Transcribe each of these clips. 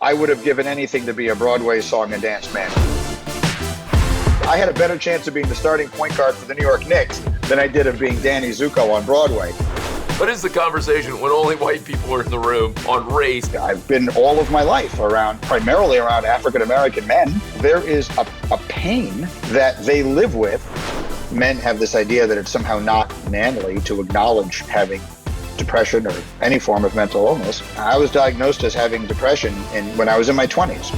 I would have given anything to be a Broadway song and dance man. I had a better chance of being the starting point guard for the New York Knicks than I did of being Danny Zuko on Broadway. What is the conversation when only white people are in the room on race? I've been all of my life primarily around African-American men. There is a pain that they live with. Men have this idea that it's somehow not manly to acknowledge having depression or any form of mental illness. I was diagnosed as having depression when I was in my 20s.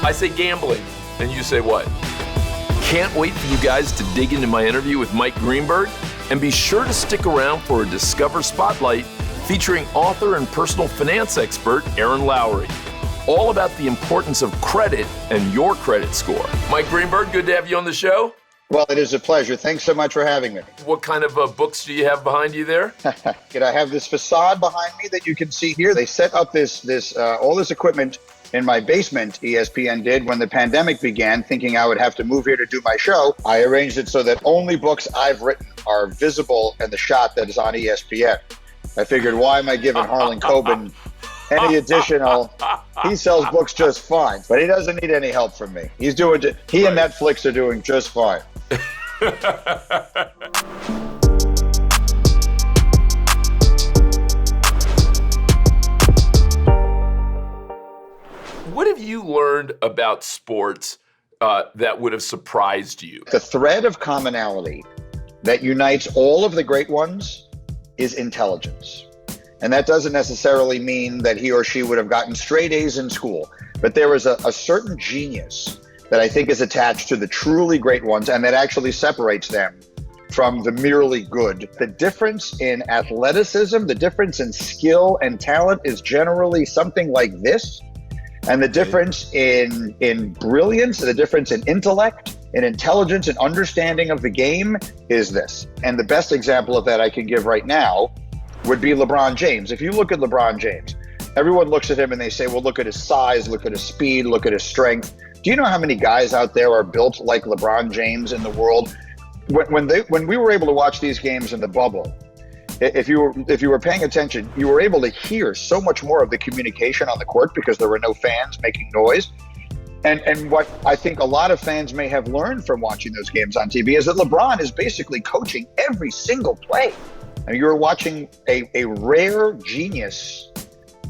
I say gambling, and you say what? Can't wait for you guys to dig into my interview with Mike Greenberg, and be sure to stick around for a Discover Spotlight featuring author and personal finance expert Aaron Lowry. All about the importance of credit and your credit score. Mike Greenberg, good to have you on the show. Well, it is a pleasure. Thanks so much for having me. What kind of books do you have behind you there? I have this facade behind me that you can see here. They set up all this equipment in my basement, ESPN did, when the pandemic began, thinking I would have to move here to do my show. I arranged it so that only books I've written are visible in the shot that is on ESPN. I figured, why am I giving Harlan Coben any additional? He sells books just fine, but he doesn't need any help from me. He and Netflix are doing just fine. What have you learned about sports that would have surprised you? The thread of commonality that unites all of the great ones is intelligence. And that doesn't necessarily mean that he or she would have gotten straight A's in school, but there is a certain genius that I think is attached to the truly great ones, and that actually separates them from the merely good. The difference in athleticism, the difference in skill and talent is generally something like this. And the difference in brilliance, the difference in intellect, in intelligence and understanding of the game is this. And the best example of that I can give right now would be LeBron James. If you look at LeBron James, everyone looks at him and they say, well, look at his size, look at his speed, look at his strength. Do you know how many guys out there are built like LeBron James in the world? When we were able to watch these games in the bubble, if you were paying attention, you were able to hear so much more of the communication on the court because there were no fans making noise. And what I think a lot of fans may have learned from watching those games on TV is that LeBron is basically coaching every single play. I mean, you're watching a rare genius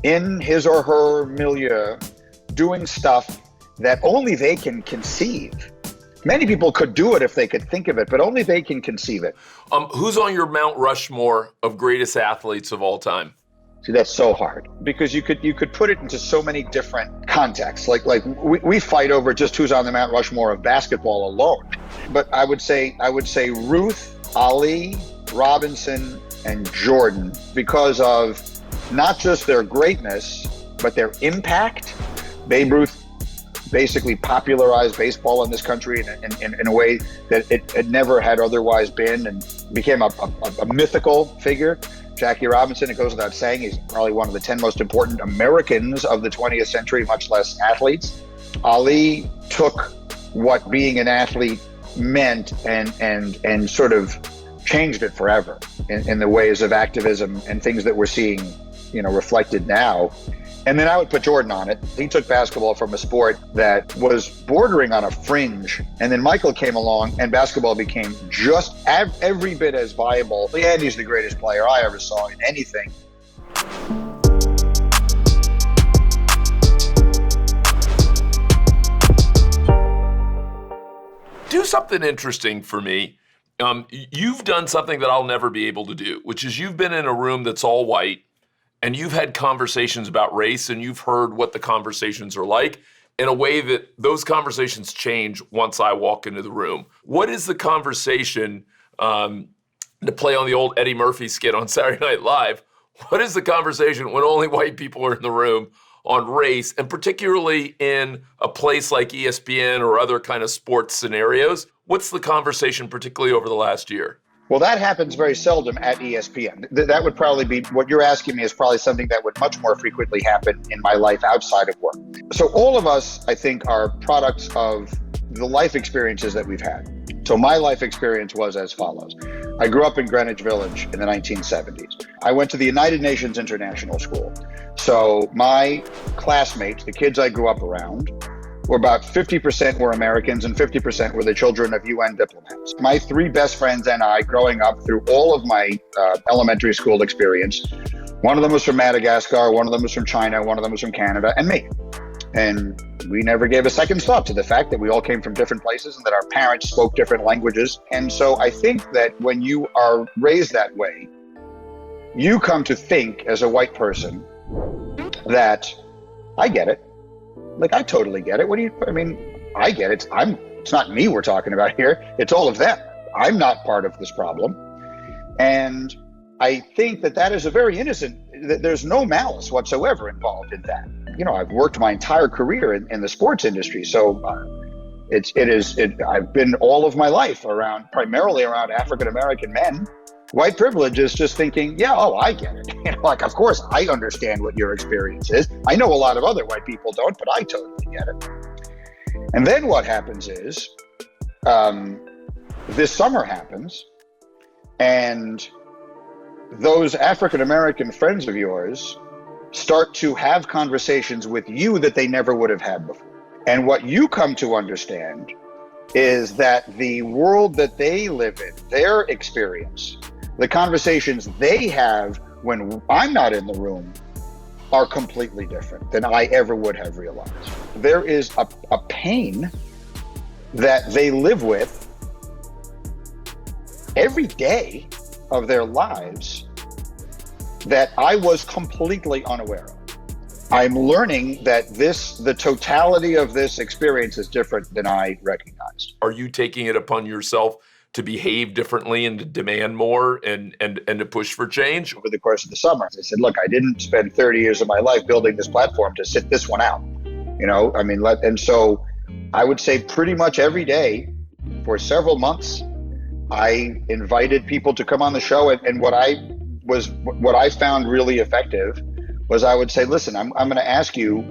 in his or her milieu doing stuff that only they can conceive. Many people could do it if they could think of it, but only they can conceive it. Who's on your Mount Rushmore of greatest athletes of all time? See, that's so hard because you could put it into so many different contexts. Like we fight over just who's on the Mount Rushmore of basketball alone. But I would say Ruth, Ali, Robinson, and Jordan because of not just their greatness, but their impact. Babe Ruth basically popularized baseball in this country in a way that it never had otherwise been, and became a mythical figure. Jackie Robinson, it goes without saying, he's probably one of the 10 most important Americans of the 20th century, much less athletes. Ali took what being an athlete meant and sort of changed it forever in the ways of activism and things that we're seeing, reflected now. And then I would put Jordan on it. He took basketball from a sport that was bordering on a fringe. And then Michael came along and basketball became just every bit as viable. And he's the greatest player I ever saw in anything. Do something interesting for me. You've done something that I'll never be able to do, which is you've been in a room that's all white, and you've had conversations about race, and you've heard what the conversations are like in a way that those conversations change once I walk into the room. What is the conversation, to play on the old Eddie Murphy skit on Saturday Night Live, what is the conversation when only white people are in the room on race, and particularly in a place like ESPN or other kind of sports scenarios? What's the conversation, particularly over the last year? Well, that happens very seldom at ESPN. That would probably be, what you're asking me is probably something that would much more frequently happen in my life outside of work. So all of us, I think, are products of the life experiences that we've had. So my life experience was as follows. I grew up in Greenwich Village in the 1970s. I went to the United Nations International School. So my classmates, the kids I grew up around, were about 50% were Americans and 50% were the children of UN diplomats. My three best friends and I, growing up through all of my elementary school experience, one of them was from Madagascar, one of them was from China, one of them was from Canada, and me. And we never gave a second thought to the fact that we all came from different places and that our parents spoke different languages. And so I think that when you are raised that way, you come to think as a white person that I get it. Like, I totally get it. I get it. It's not me we're talking about here. It's all of them. I'm not part of this problem. And I think that is a very innocent, there's no malice whatsoever involved in that. I've worked my entire career in the sports industry. So I've been all of my life primarily around African-American men. White privilege is just thinking, I get it. Of course I understand what your experience is. I know a lot of other white people don't, but I totally get it. And then what happens is, this summer happens, and those African-American friends of yours start to have conversations with you that they never would have had before. And what you come to understand is that the world that they live in, their experience, the conversations they have when I'm not in the room are completely different than I ever would have realized. There is a pain that they live with every day of their lives that I was completely unaware of. I'm learning that the totality of this experience is different than I recognized. Are you taking it upon yourself to behave differently and to demand more and to push for change? Over the course of the summer, I said, look, I didn't spend 30 years of my life building this platform to sit this one out. And so I would say pretty much every day for several months, I invited people to come on the show. And what I found really effective was I would say, listen, I'm going to ask you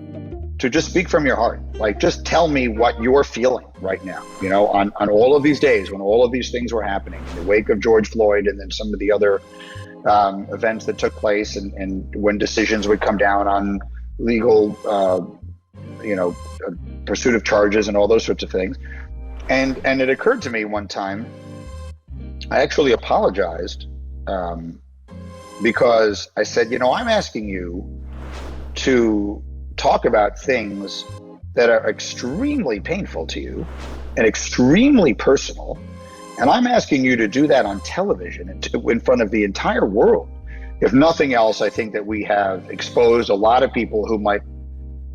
to just speak from your heart. Like, just tell me what you're feeling right now, on all of these days when all of these things were happening, in the wake of George Floyd and then some of the other events that took place and when decisions would come down on legal, pursuit of charges and all those sorts of things. And it occurred to me one time, I actually apologized because I said, I'm asking you to talk about things that are extremely painful to you and extremely personal. And I'm asking you to do that on television in front of the entire world. If nothing else, I think that we have exposed a lot of people who might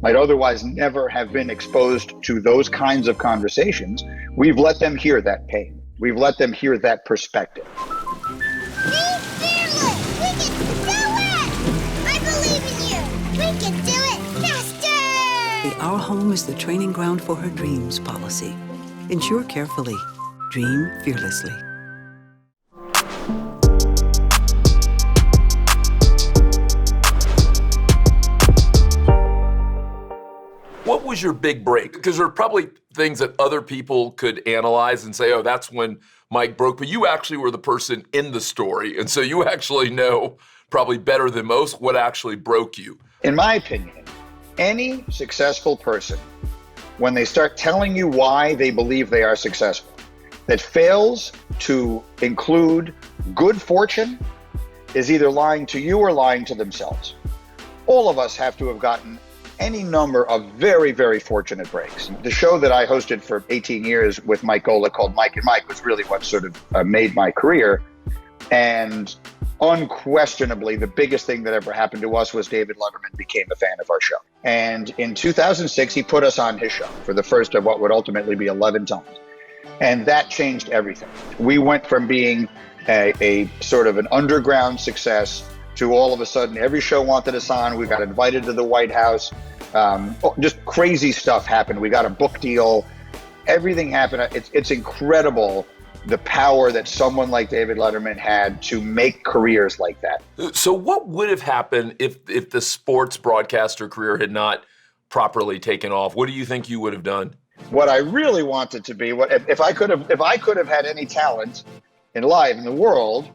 otherwise never have been exposed to those kinds of conversations. We've let them hear that pain. We've let them hear that perspective. Be fearless! We can do it! I believe in you! We can do it faster! The Our Home is the training ground for her dreams policy. Insure carefully. Dream fearlessly. What was your big break? Because there are probably things that other people could analyze and say, oh, that's when Mike broke. But you actually were the person in the story. And so you actually know probably better than most what actually broke you. In my opinion, any successful person, when they start telling you why they believe they are successful, that fails to include good fortune is either lying to you or lying to themselves. All of us have to have gotten any number of very, very fortunate breaks. The show that I hosted for 18 years with Mike Gola called Mike and Mike was really what sort of made my career. And unquestionably, the biggest thing that ever happened to us was David Letterman became a fan of our show. And in 2006, he put us on his show for the first of what would ultimately be 11 times. And that changed everything. We went from being a sort of an underground success to all of a sudden every show wanted us on. We got invited to the White House. Just crazy stuff happened. We got a book deal. Everything happened. It's incredible the power that someone like David Letterman had to make careers like that. So what would have happened if the sports broadcaster career had not properly taken off? What do you think you would have done? What I really wanted to be, if I could have had any talent in life in the world,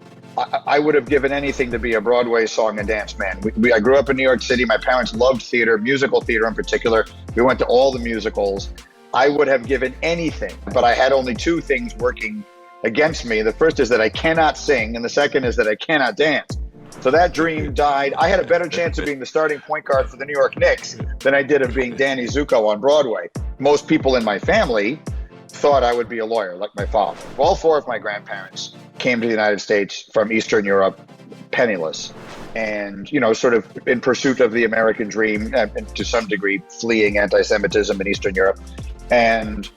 I would have given anything to be a Broadway song and dance man. I grew up in New York City. My parents loved theater, musical theater in particular. We went to all the musicals. I would have given anything, but I had only two things working against me. The first is that I cannot sing, and the second is that I cannot dance. So that dream died. I had a better chance of being the starting point guard for the New York Knicks than I did of being Danny Zuko on Broadway. Most people in my family thought I would be a lawyer, like my father. All four of my grandparents came to the United States from Eastern Europe, penniless, and, sort of in pursuit of the American dream, and to some degree fleeing anti-Semitism in Eastern Europe, and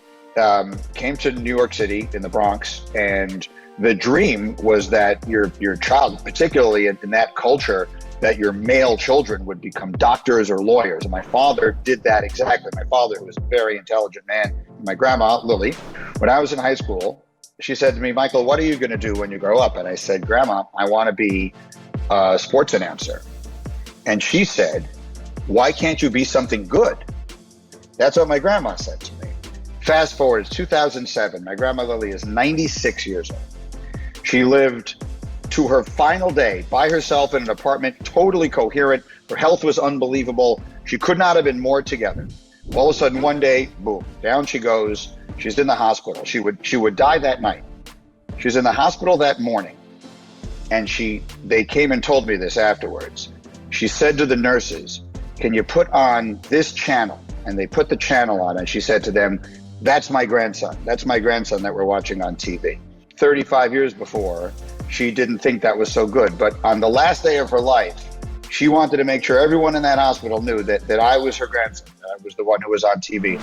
came to New York City in the Bronx. And the dream was that your child, particularly in that culture, that your male children would become doctors or lawyers. And my father did that exactly. My father, who was a very intelligent man, my grandma, Lily, when I was in high school, she said to me, Michael, what are you going to do when you grow up? And I said, Grandma, I want to be a sports announcer. And she said, why can't you be something good? That's what my grandma said to me. Fast forward, it's 2007. My grandma Lily is 96 years old. She lived to her final day by herself in an apartment, totally coherent. Her health was unbelievable. She could not have been more together. All of a sudden, one day, boom, down she goes. She's in the hospital. She would die that night. She was in the hospital that morning. And they came and told me this afterwards. She said to the nurses, can you put on this channel? And they put the channel on, and she said to them, that's my grandson. That's my grandson that we're watching on TV. 35 years before, she didn't think that was so good. But on the last day of her life, she wanted to make sure everyone in that hospital knew that I was her grandson. I was the one who was on TV.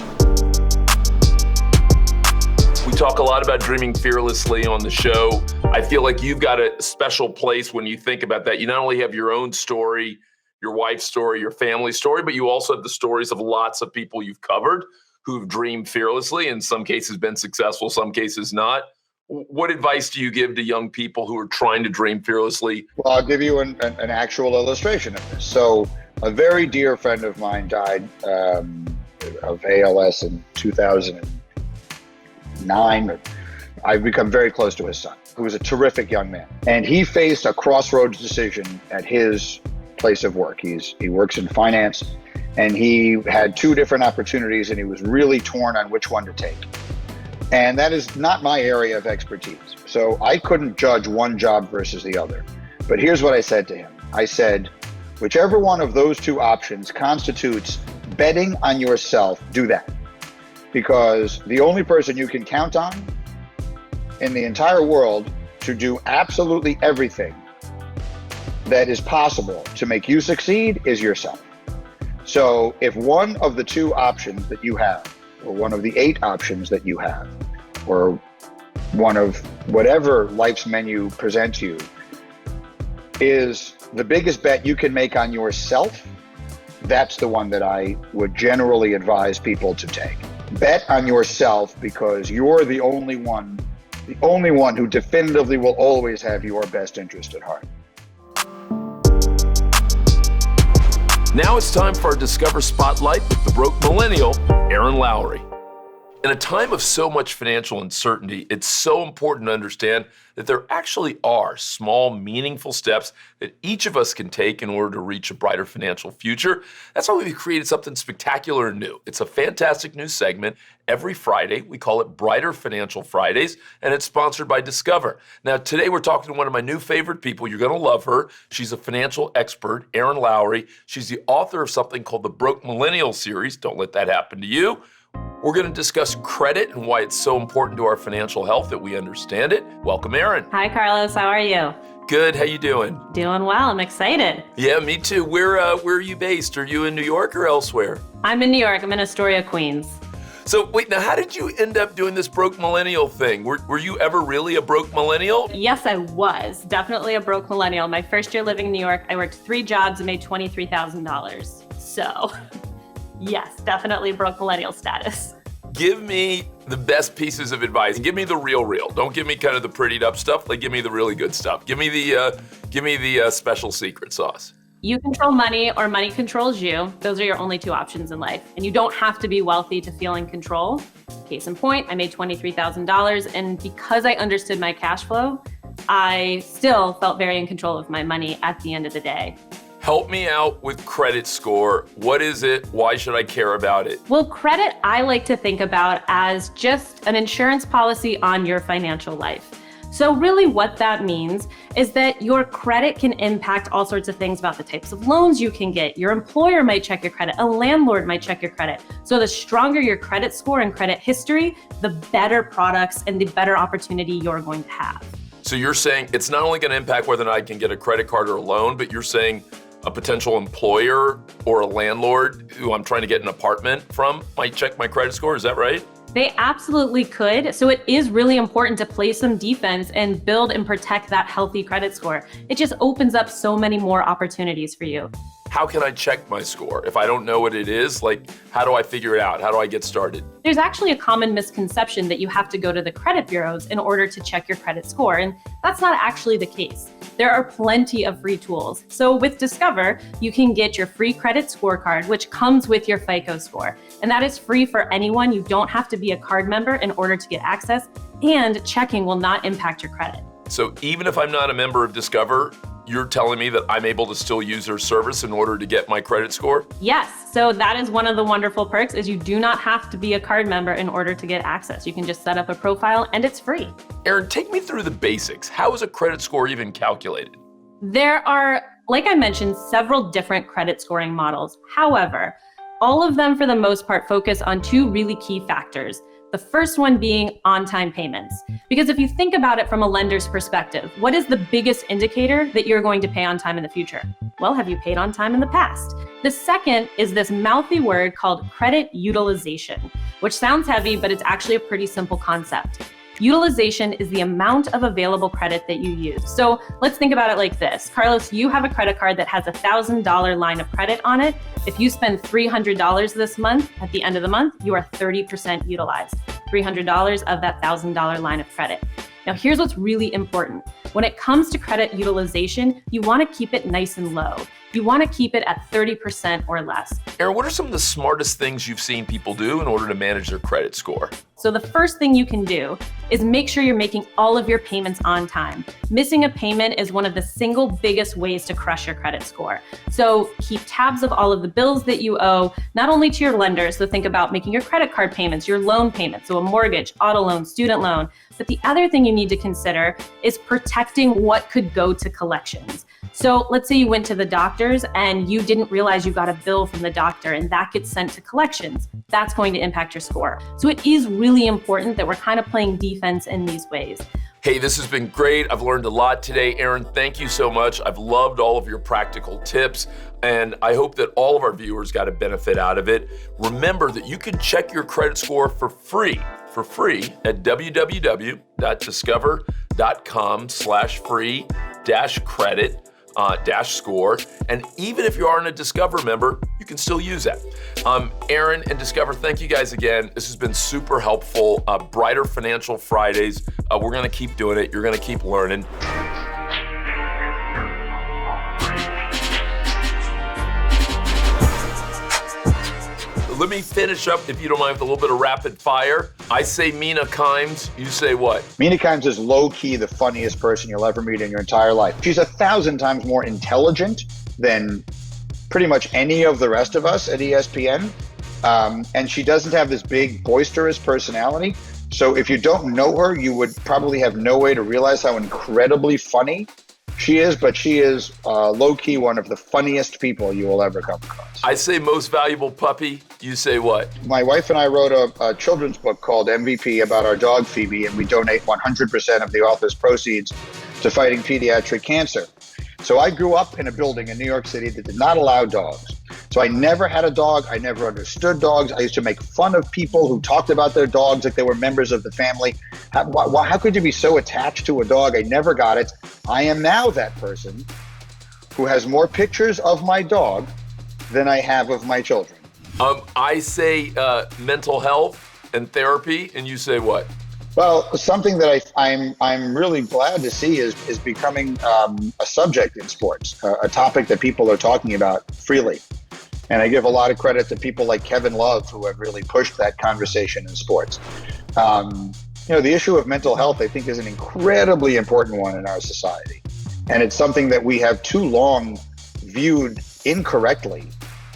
We talk a lot about dreaming fearlessly on the show. I feel like you've got a special place when you think about that. You not only have your own story, your wife's story, your family's story, but you also have the stories of lots of people you've covered who've dreamed fearlessly, in some cases been successful, some cases not. What advice do you give to young people who are trying to dream fearlessly? Well, I'll give you an actual illustration of this. So a very dear friend of mine died of ALS in 2009. I've become very close to his son, who was a terrific young man. And he faced a crossroads decision at his place of work. He works in finance, and he had two different opportunities, and he was really torn on which one to take. And that is not my area of expertise. So I couldn't judge one job versus the other. But here's what I said to him. I said, whichever one of those two options constitutes betting on yourself, do that. Because the only person you can count on in the entire world to do absolutely everything that is possible to make you succeed is yourself. So if one of the two options that you have, or one of the 8 options that you have, or one of whatever life's menu presents you, is the biggest bet you can make on yourself, that's the one that I would generally advise people to take. Bet on yourself, because you're the only one who definitively will always have your best interest at heart. Now it's time for our Discover Spotlight with the broke millennial, Erin Lowry. In a time of so much financial uncertainty, it's so important to understand that there actually are small, meaningful steps that each of us can take in order to reach a brighter financial future. That's why we've created something spectacular and new. It's a fantastic new segment. Every Friday, we call it Brighter Financial Fridays, and it's sponsored by Discover. Now, today we're talking to one of my new favorite people. You're going to love her. She's a financial expert, Erin Lowry. She's the author of something called the Broke Millennial Series. Don't let that happen to you. We're going to discuss credit and why it's so important to our financial health that we understand it. Welcome, Erin. Hi, Carlos. How are you? Good. How you doing? Doing well. I'm excited. Yeah, me too. Where are you based? Are you in New York or elsewhere? I'm in New York. I'm in Astoria, Queens. So wait, now how did you end up doing this broke millennial thing? Were you ever really a broke millennial? Yes, I was. Definitely a broke millennial. My first year living in New York, I worked 3 jobs and made $23,000. So yes, definitely broke millennial status. Give me the best pieces of advice. Give me the real. Don't give me kind of the prettied up stuff. Like, give me the really good stuff. Give me the special secret sauce. You control money or money controls you. Those are your only two options in life. And you don't have to be wealthy to feel in control. Case in point, I made $23,000. And because I understood my cash flow, I still felt very in control of my money at the end of the day. Help me out with credit score. What is it? Why should I care about it? Well, credit, I like to think about as just an insurance policy on your financial life. So really what that means is that your credit can impact all sorts of things about the types of loans you can get. Your employer might check your credit. A landlord might check your credit. So the stronger your credit score and credit history, the better products and the better opportunity you're going to have. So you're saying it's not only going to impact whether or not I can get a credit card or a loan, but you're saying a potential employer or a landlord who I'm trying to get an apartment from might check my credit score. Is that right? They absolutely could. So it is really important to play some defense and build and protect that healthy credit score. It just opens up so many more opportunities for you. How can I check my score? If I don't know what it is, like, how do I figure it out? How do I get started? There's actually a common misconception that you have to go to the credit bureaus in order to check your credit score, and that's not actually the case. There are plenty of free tools. So with Discover, you can get your free credit scorecard, which comes with your FICO score. And that is free for anyone. You don't have to be a card member in order to get access, and checking will not impact your credit. So even if I'm not a member of Discover, you're telling me that I'm able to still use their service in order to get my credit score? Yes, so that is one of the wonderful perks is you do not have to be a card member in order to get access. You can just set up a profile and it's free. Erin, take me through the basics. How is a credit score even calculated? There are, like I mentioned, several different credit scoring models. However, all of them for the most part focus on two really key factors. The first one being on-time payments. Because if you think about it from a lender's perspective, what is the biggest indicator that you're going to pay on time in the future? Well, have you paid on time in the past? The second is this mouthy word called credit utilization, which sounds heavy, but it's actually a pretty simple concept. Utilization is the amount of available credit that you use. So let's think about it like this. Carlos, you have a credit card that has a $1,000 line of credit on it. If you spend $300 this month, at the end of the month, you are 30% utilized. $300 of that $1,000 line of credit. Now, here's what's really important. When it comes to credit utilization, you want to keep it nice and low. You want to keep it at 30% or less. Erin, what are some of the smartest things you've seen people do in order to manage their credit score? So the first thing you can do is make sure you're making all of your payments on time. Missing a payment is one of the single biggest ways to crush your credit score. So keep tabs of all of the bills that you owe, not only to your lender, so think about making your credit card payments, your loan payments, so a mortgage, auto loan, student loan. But the other thing you need to consider is protecting what could go to collections. So let's say you went to the doctor's and you didn't realize you got a bill from the doctor and that gets sent to collections. That's going to impact your score. So it is really important that we're kind of playing defense in these ways. Hey, this has been great. I've learned a lot today. Erin, thank you so much. I've loved all of your practical tips, and I hope that all of our viewers got a benefit out of it. Remember that you can check your credit score for free at www.discover.com/free-credit. -score. And even if you aren't a Discover member, you can still use that. Erin and Discover, thank you guys again. This has been super helpful. Brighter Financial Fridays. We're going to keep doing it. You're going to keep learning. Let me finish up, if you don't mind, with a little bit of rapid fire. I say Mina Kimes. You say what? Mina Kimes is low-key the funniest person you'll ever meet in your entire life. She's 1,000 times more intelligent than pretty much any of the rest of us at ESPN. And she doesn't have this big, boisterous personality. So if you don't know her, you would probably have no way to realize how incredibly funny she is, but she is low-key one of the funniest people you will ever come across. I say most valuable puppy. You say what? My wife and I wrote a children's book called MVP about our dog Phoebe, and we donate 100% of the author's proceeds to fighting pediatric cancer. So I grew up in a building in New York City that did not allow dogs. So I never had a dog. I never understood dogs. I used to make fun of people who talked about their dogs like they were members of the family. How could you be so attached to a dog? I never got it. I am now that person who has more pictures of my dog than I have of my children. I say mental health and therapy, and you say what? Well, something that I'm really glad to see is becoming a subject in sports, a topic that people are talking about freely. And I give a lot of credit to people like Kevin Love, who have really pushed that conversation in sports. The issue of mental health, I think, is an incredibly important one in our society. And it's something that we have too long viewed incorrectly.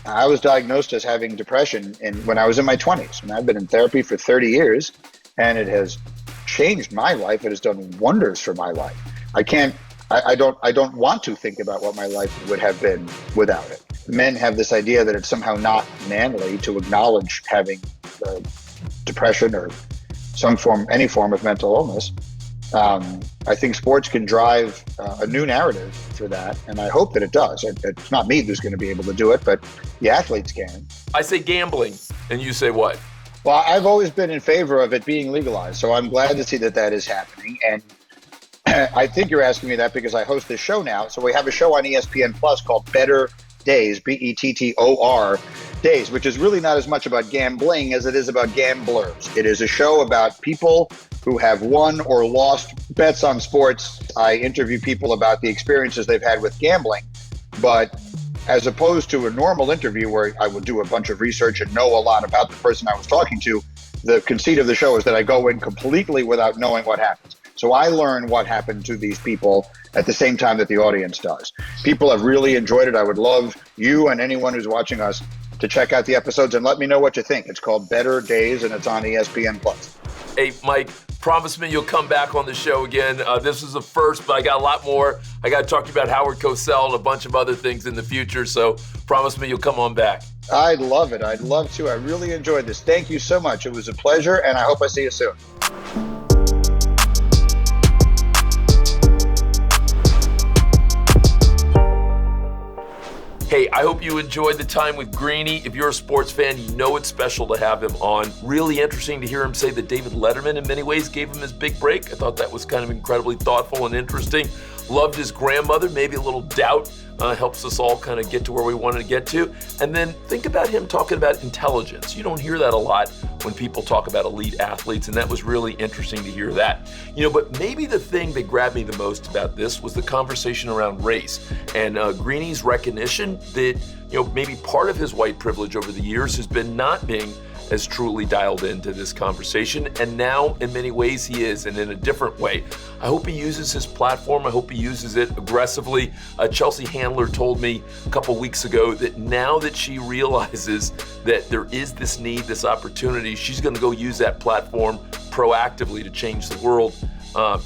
I was diagnosed as having depression when I was in my 20s, and I've been in therapy for 30 years, and it has changed my life. It has done wonders for my life. I don't want to think about what my life would have been without it. Men have this idea that it's somehow not manly to acknowledge having depression or any form of mental illness. I think sports can drive a new narrative for that, and I hope that it does. It's not me who's going to be able to do it, but the athletes can. I say gambling, and you say what? Well, I've always been in favor of it being legalized, so I'm glad to see that is happening. And I think you're asking me that because I host this show now. So we have a show on ESPN Plus called Better Days, Bettor Days, which is really not as much about gambling as it is about gamblers. It is a show about people who have won or lost bets on sports. I interview people about the experiences they've had with gambling, but as opposed to a normal interview where I would do a bunch of research and know a lot about the person I was talking to, the conceit of the show is that I go in completely without knowing what happens. So I learn what happened to these people at the same time that the audience does. People have really enjoyed it. I would love you and anyone who's watching us to check out the episodes and let me know what you think. It's called Better Days, and it's on ESPN Plus. Hey, Mike, promise me you'll come back on the show again. This is the first, but I got a lot more. I got to talk to you about Howard Cosell and a bunch of other things in the future, so promise me you'll come on back. I'd love it. I'd love to. I really enjoyed this. Thank you so much. It was a pleasure, and I hope I see you soon. Hey, I hope you enjoyed the time with Greeny. If you're a sports fan, you know it's special to have him on. Really interesting to hear him say that David Letterman in many ways gave him his big break. I thought that was kind of incredibly thoughtful and interesting. Loved his grandmother, maybe a little doubt helps us all kind of get to where we wanted to get to. And then think about him talking about intelligence. You don't hear that a lot when people talk about elite athletes, and that was really interesting to hear that. But maybe the thing that grabbed me the most about this was the conversation around race and Greeny's recognition that, maybe part of his white privilege over the years has been not being as truly dialed into this conversation, and now in many ways he is, and in a different way. I hope he uses his platform. I hope he uses it aggressively. Chelsea Handler told me a couple weeks ago that now that she realizes that there is this need, this opportunity, she's going to go use that platform proactively to change the world.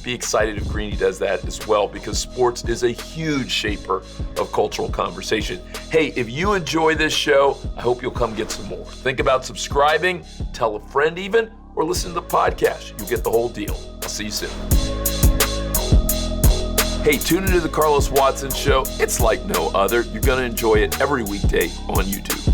Be excited if Greeny does that as well, because sports is a huge shaper of cultural conversation. Hey, if you enjoy this show, I hope you'll come get some more. Think about subscribing, tell a friend even, or listen to the podcast. You'll get the whole deal. I'll see you soon. Hey, tune into the Carlos Watson Show. It's like no other. You're going to enjoy it every weekday on YouTube.